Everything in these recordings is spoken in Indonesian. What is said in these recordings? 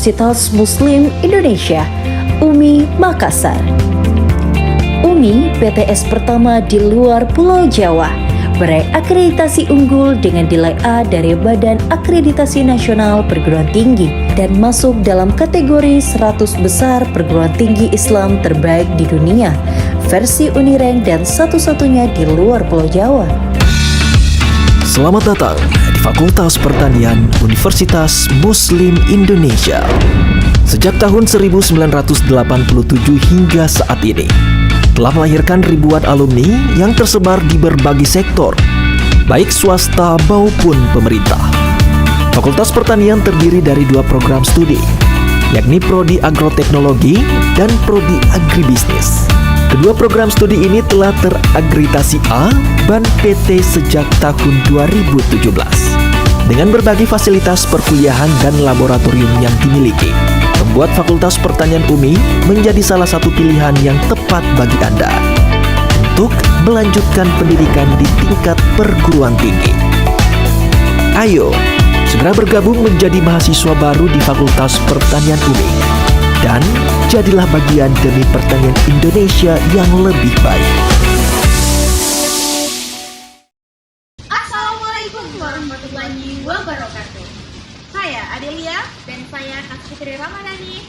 Universitas Muslim Indonesia, UMI Makassar. UMI PTS pertama di luar Pulau Jawa, meraih akreditasi unggul dengan nilai A dari Badan Akreditasi Nasional Perguruan Tinggi dan masuk dalam kategori 100 besar perguruan tinggi Islam terbaik di dunia, versi Unirank dan satu-satunya di luar Pulau Jawa. Selamat datang di Fakultas Pertanian Universitas Muslim Indonesia. Sejak tahun 1987 hingga saat ini, telah melahirkan ribuan alumni yang tersebar di berbagai sektor, baik swasta maupun pemerintah. Fakultas Pertanian terdiri dari 2 program studi, yakni Prodi Agroteknologi dan Prodi Agribisnis. Kedua program studi ini telah terakreditasi A BAN PT sejak tahun 2017 dengan berbagai fasilitas perkuliahan dan laboratorium yang dimiliki, membuat Fakultas Pertanian UMI menjadi salah satu pilihan yang tepat bagi Anda untuk melanjutkan pendidikan di tingkat perguruan tinggi. Ayo, segera bergabung menjadi mahasiswa baru di Fakultas Pertanian UMI dan jadilah bagian demi pertanian Indonesia yang lebih baik. Assalamualaikum warahmatullahi wabarakatuh. Saya Adelia dan saya Kak Fitri Ramadhani.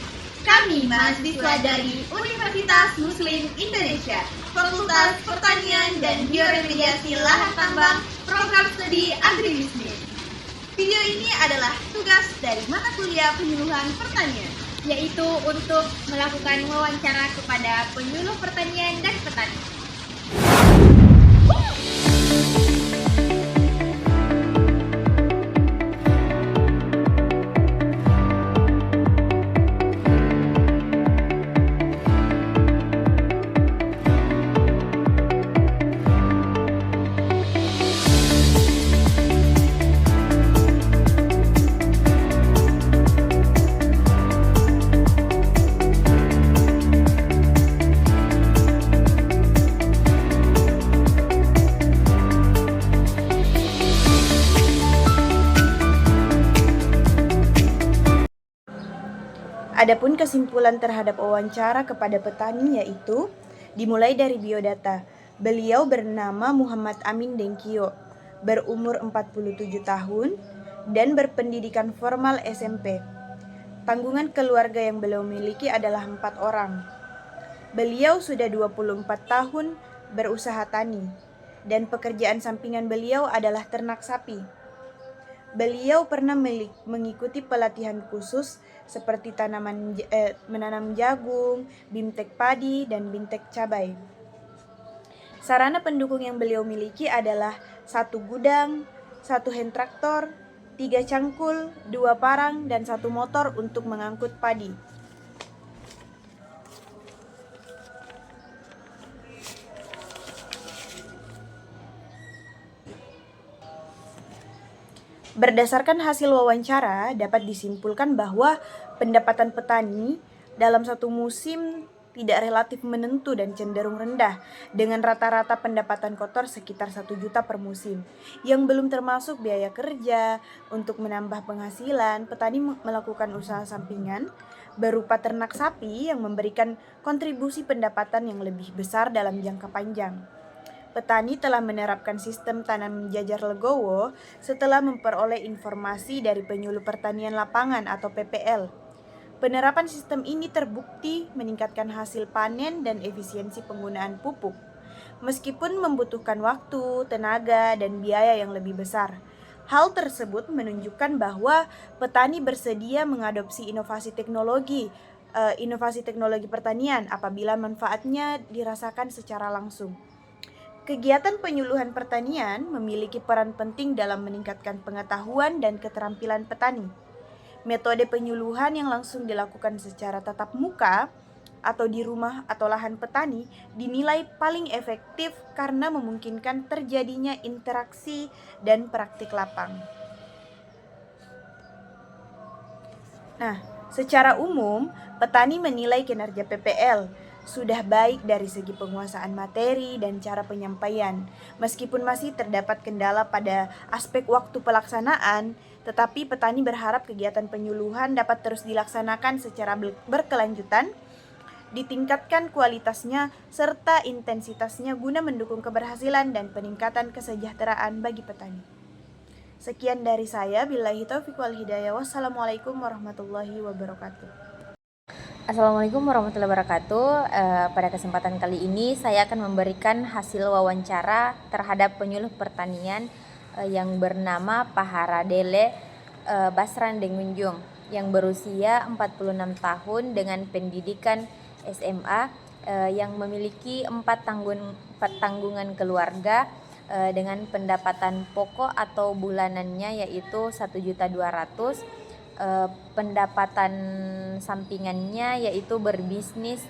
Kami mahasiswa dari Universitas Muslim Indonesia, Fakultas Pertanian dan Bioremediasi Lahan Tambang, Program Studi Agribisnis. Video ini adalah tugas dari mata kuliah penyuluhan pertanian, Yaitu untuk melakukan wawancara kepada penyuluh pertanian dan petani. Adapun kesimpulan terhadap wawancara kepada petani yaitu dimulai dari biodata. Beliau bernama Muhammad Amin Dengkio, berumur 47 tahun dan berpendidikan formal SMP. Tanggungan keluarga yang beliau miliki adalah 4 orang. Beliau sudah 24 tahun berusaha tani dan pekerjaan sampingan beliau adalah ternak sapi. Beliau pernah mengikuti pelatihan khusus seperti menanam jagung, bimtek padi, dan bimtek cabai. Sarana pendukung yang beliau miliki adalah 1 gudang, 1 hand traktor, 3 cangkul, 2 parang, dan 1 motor untuk mengangkut padi. Berdasarkan hasil wawancara, dapat disimpulkan bahwa pendapatan petani dalam satu musim tidak relatif menentu dan cenderung rendah, dengan rata-rata pendapatan kotor sekitar 1 juta per musim. Yang belum termasuk biaya kerja. Untuk menambah penghasilan, petani melakukan usaha sampingan berupa ternak sapi yang memberikan kontribusi pendapatan yang lebih besar dalam jangka panjang. Petani telah menerapkan sistem tanam jajar legowo setelah memperoleh informasi dari penyuluh pertanian lapangan atau PPL. Penerapan sistem ini terbukti meningkatkan hasil panen dan efisiensi penggunaan pupuk, meskipun membutuhkan waktu, tenaga, dan biaya yang lebih besar. Hal tersebut menunjukkan bahwa petani bersedia mengadopsi inovasi teknologi pertanian apabila manfaatnya dirasakan secara langsung. Kegiatan penyuluhan pertanian memiliki peran penting dalam meningkatkan pengetahuan dan keterampilan petani. Metode penyuluhan yang langsung dilakukan secara tatap muka atau di rumah atau lahan petani dinilai paling efektif karena memungkinkan terjadinya interaksi dan praktik lapang. Nah, secara umum, petani menilai kinerja PPL sudah baik dari segi penguasaan materi dan cara penyampaian. Meskipun masih terdapat kendala pada aspek waktu pelaksanaan, Tetapi petani berharap kegiatan penyuluhan dapat terus dilaksanakan secara berkelanjutan, ditingkatkan kualitasnya serta intensitasnya guna mendukung keberhasilan dan peningkatan kesejahteraan bagi petani. Sekian dari saya, billahi taufiq wal hidayah. Wassalamualaikum warahmatullahi wabarakatuh. Assalamualaikum warahmatullahi wabarakatuh. Pada kesempatan kali ini saya akan memberikan hasil wawancara terhadap penyuluh pertanian yang bernama Paharadele Basran Dengunjung yang berusia 46 tahun dengan pendidikan SMA yang memiliki 4 tanggungan keluarga dengan pendapatan pokok atau bulanannya yaitu 1.200.000. Pendapatan sampingannya yaitu berbisnis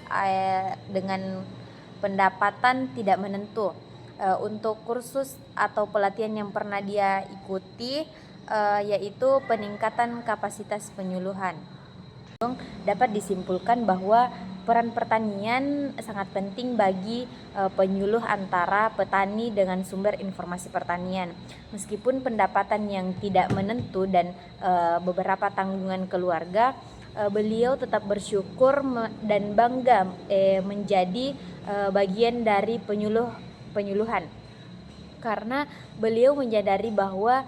dengan pendapatan tidak menentu. Untuk kursus atau pelatihan yang pernah dia ikuti yaitu peningkatan kapasitas penyuluhan. Dapat disimpulkan bahwa peran pertanian sangat penting bagi penyuluh antara petani dengan sumber informasi pertanian. Meskipun pendapatan yang tidak menentu dan beberapa tanggungan keluarga, beliau tetap bersyukur dan bangga menjadi bagian dari penyuluhan. Karena beliau menyadari bahwa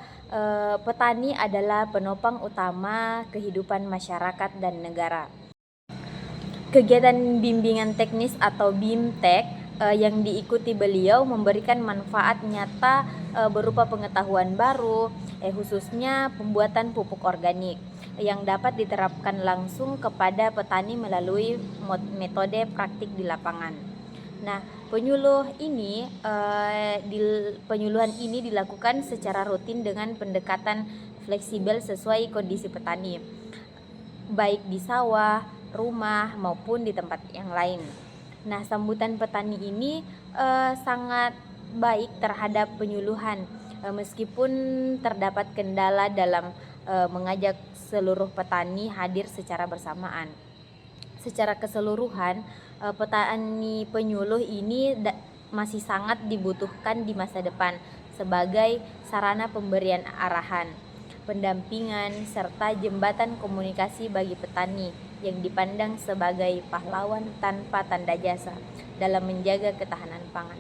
petani adalah penopang utama kehidupan masyarakat dan negara. Kegiatan bimbingan teknis atau BIMTEK yang diikuti beliau memberikan manfaat nyata berupa pengetahuan baru, khususnya pembuatan pupuk organik yang dapat diterapkan langsung kepada petani melalui metode praktik di lapangan. Nah, penyuluhan ini dilakukan secara rutin dengan pendekatan fleksibel sesuai kondisi petani, baik di sawah, rumah maupun di tempat yang lain. Nah, sambutan petani ini sangat baik terhadap penyuluhan, meskipun terdapat kendala dalam mengajak seluruh petani hadir secara bersamaan. Secara keseluruhan, petani penyuluh ini masih sangat dibutuhkan di masa depan sebagai sarana pemberian arahan, pendampingan, serta jembatan komunikasi bagi petani yang dipandang sebagai pahlawan tanpa tanda jasa dalam menjaga ketahanan pangan.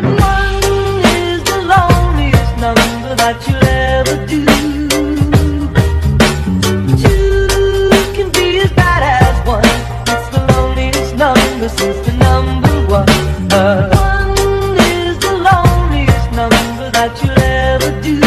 One is the loneliest number that you'll ever do. Two can be as bad as one. It's the loneliest number since the number one. One is the loneliest number that you'll ever do.